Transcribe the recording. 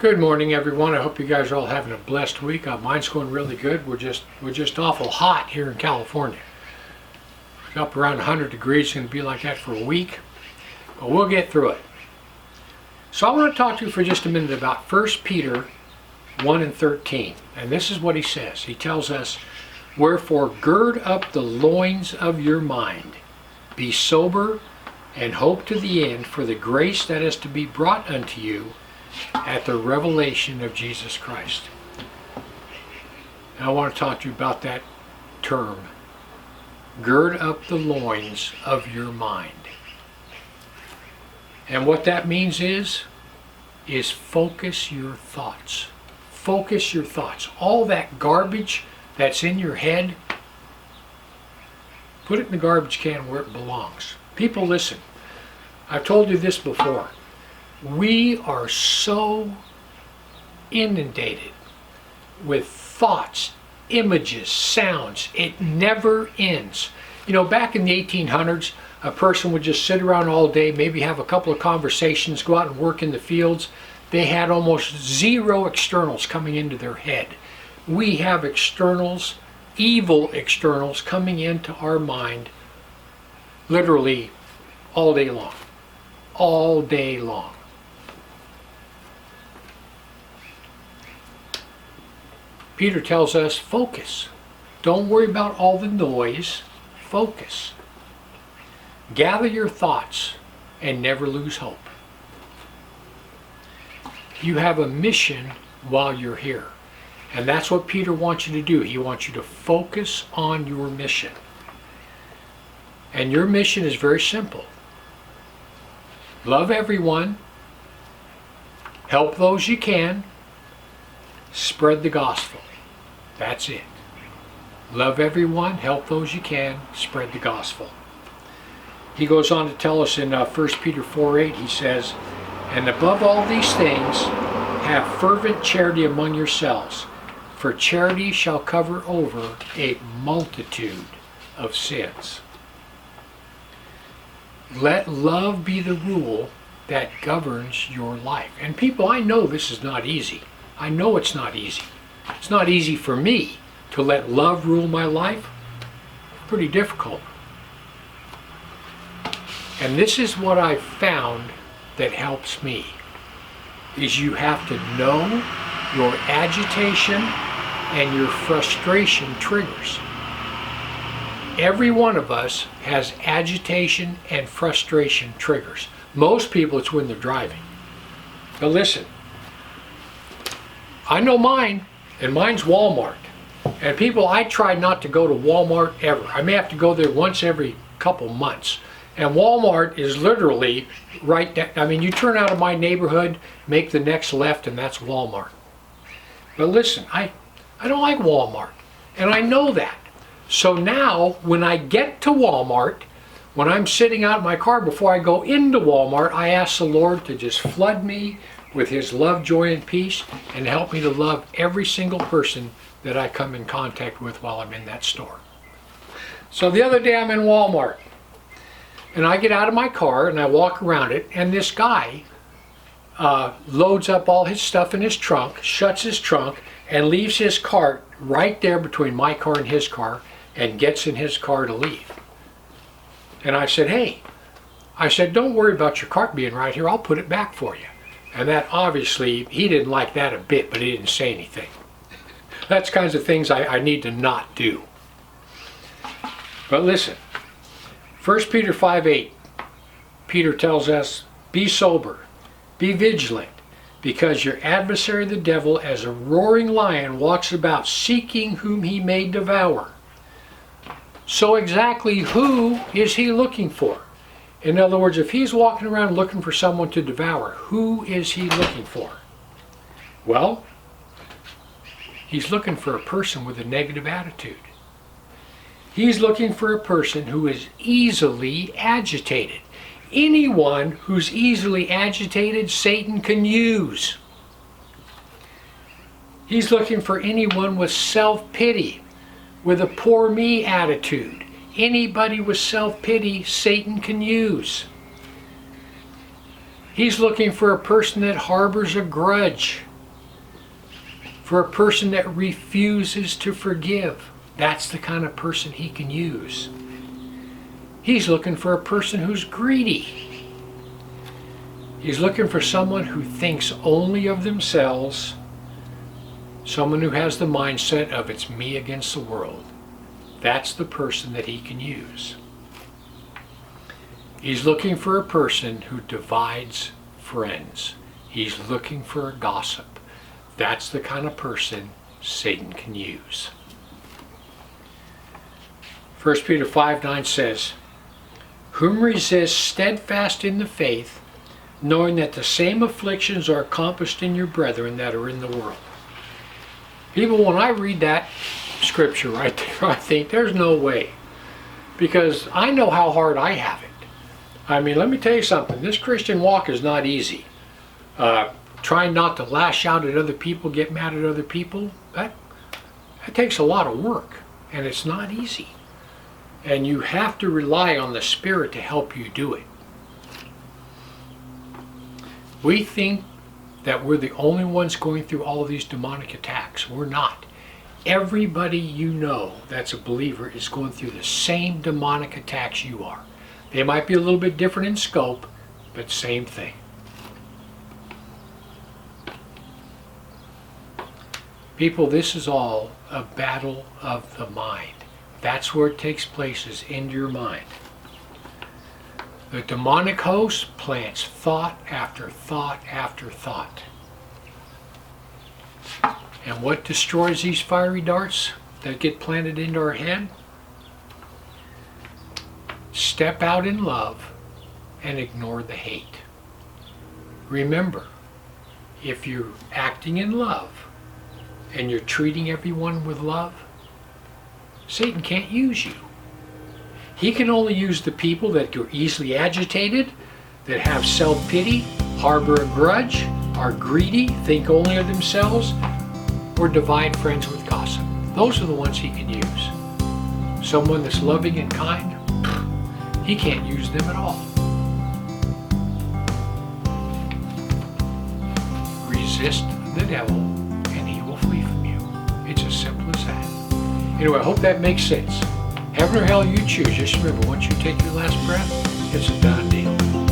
Good morning, everyone. I hope you guys are all having a blessed week. Mine's going really good. We're just awful hot here in California. It's up around 100 degrees. It's going to be like that for a week, but we'll get through it. So I want to talk to you for just a minute about 1 Peter 1 and 13. And this is what he says. He tells us, "Wherefore gird up the loins of your mind, be sober, and hope to the end for the grace that is to be brought unto you at the revelation of Jesus Christ." And I want to talk to you about that term. Gird up the loins of your mind. And what that means is focus your thoughts. Focus your thoughts. All that garbage that's in your head, put it in the garbage can where it belongs. People, listen. I've told you this before. We are so inundated with thoughts, images, sounds. It never ends. You know, back in the 1800s, a person would just sit around all day, maybe have a couple of conversations, go out and work in the fields. They had almost zero externals coming into their head. We have externals, evil externals, coming into our mind literally all day long. All day long. Peter tells us, focus. Don't worry about all the noise. Focus. Gather your thoughts and never lose hope. You have a mission while you're here. And that's what Peter wants you to do. He wants you to focus on your mission. And your mission is very simple. Love everyone. Help those you can. Spread the gospel. That's it. Love everyone, help those you can, spread the gospel. He goes on to tell us in 1 Peter 4:8, he says, "And above all these things, have fervent charity among yourselves, for charity shall cover over a multitude of sins." Let love be the rule that governs your life. And people, I know this is not easy. I know it's not easy. It's not easy for me to let love rule my life. Pretty difficult. And this is what I've found that helps me, is you have to know your agitation and your frustration triggers. Every one of us has agitation and frustration triggers. Most people, it's when they're driving. But listen, I know mine, and mine's Walmart. And people, I try not to go to Walmart ever. I may have to go there once every couple months. And Walmart is literally right there. I mean, you turn out of my neighborhood, make the next left, and that's Walmart. But listen, I don't like Walmart. And I know that. So now, when I get to Walmart, when I'm sitting out in my car before I go into Walmart, I ask the Lord to just flood me with His love, joy, and peace, and help me to love every single person that I come in contact with while I'm in that store. So the other day I'm in Walmart, and I get out of my car and I walk around it, and this guy loads up all his stuff in his trunk, shuts his trunk, and leaves his cart right there between my car and his car, and gets in his car to leave. And I said, "Hey," I said, "don't worry about your cart being right here. I'll put it back for you." And that obviously, he didn't like that a bit, but he didn't say anything. That's kinds of things I need to not do. But listen, 1 Peter 5:8, Peter tells us, "Be sober, be vigilant, because your adversary the devil, as a roaring lion, walks about seeking whom he may devour." So exactly who is he looking for? In other words, if he's walking around looking for someone to devour, who is he looking for? Well, he's looking for a person with a negative attitude. He's looking for a person who is easily agitated. Anyone who's easily agitated, Satan can use. He's looking for anyone with self-pity, with a poor me attitude. Anybody with self-pity, Satan can use. He's looking for a person that harbors a grudge. for a person that refuses to forgive. That's the kind of person he can use. He's looking for a person who's greedy. He's looking for someone who thinks only of themselves, someone who has the mindset of it's me against the world. That's the person that he can use. He's looking for a person who divides friends. He's looking for a gossip. That's the kind of person Satan can use. 1 Peter 5:9 says, whom resist steadfast in the faith, knowing that the same afflictions are accomplished in your brethren that are in the world. People, when I read that scripture right there, I think there's no way. Because I know how hard I have it. I mean, let me tell you something. This Christian walk is not easy. Trying not to lash out at other people, get mad at other people, that takes a lot of work. And it's not easy. And you have to rely on the Spirit to help you do it. We think that we're the only ones going through all of these demonic attacks. We're not. Everybody you know that's a believer is going through the same demonic attacks you are. They might be a little bit different in scope, but same thing. People, this is all a battle of the mind. That's where it takes place, is in your mind. The demonic host plants thought after thought after thought. And what destroys these fiery darts that get planted into our head? Step out in love and ignore the hate. Remember, if you're acting in love and you're treating everyone with love, Satan can't use you. He can only use the people that are easily agitated, that have self-pity, harbor a grudge, are greedy, think only of themselves, or divide friends with gossip. Those are the ones he can use. Someone that's loving and kind, he can't use them at all. Resist the devil and he will flee from you. It's as simple as that. Anyway, I hope that makes sense. Heaven or hell, you choose. Just remember, once you take your last breath, it's a done deal.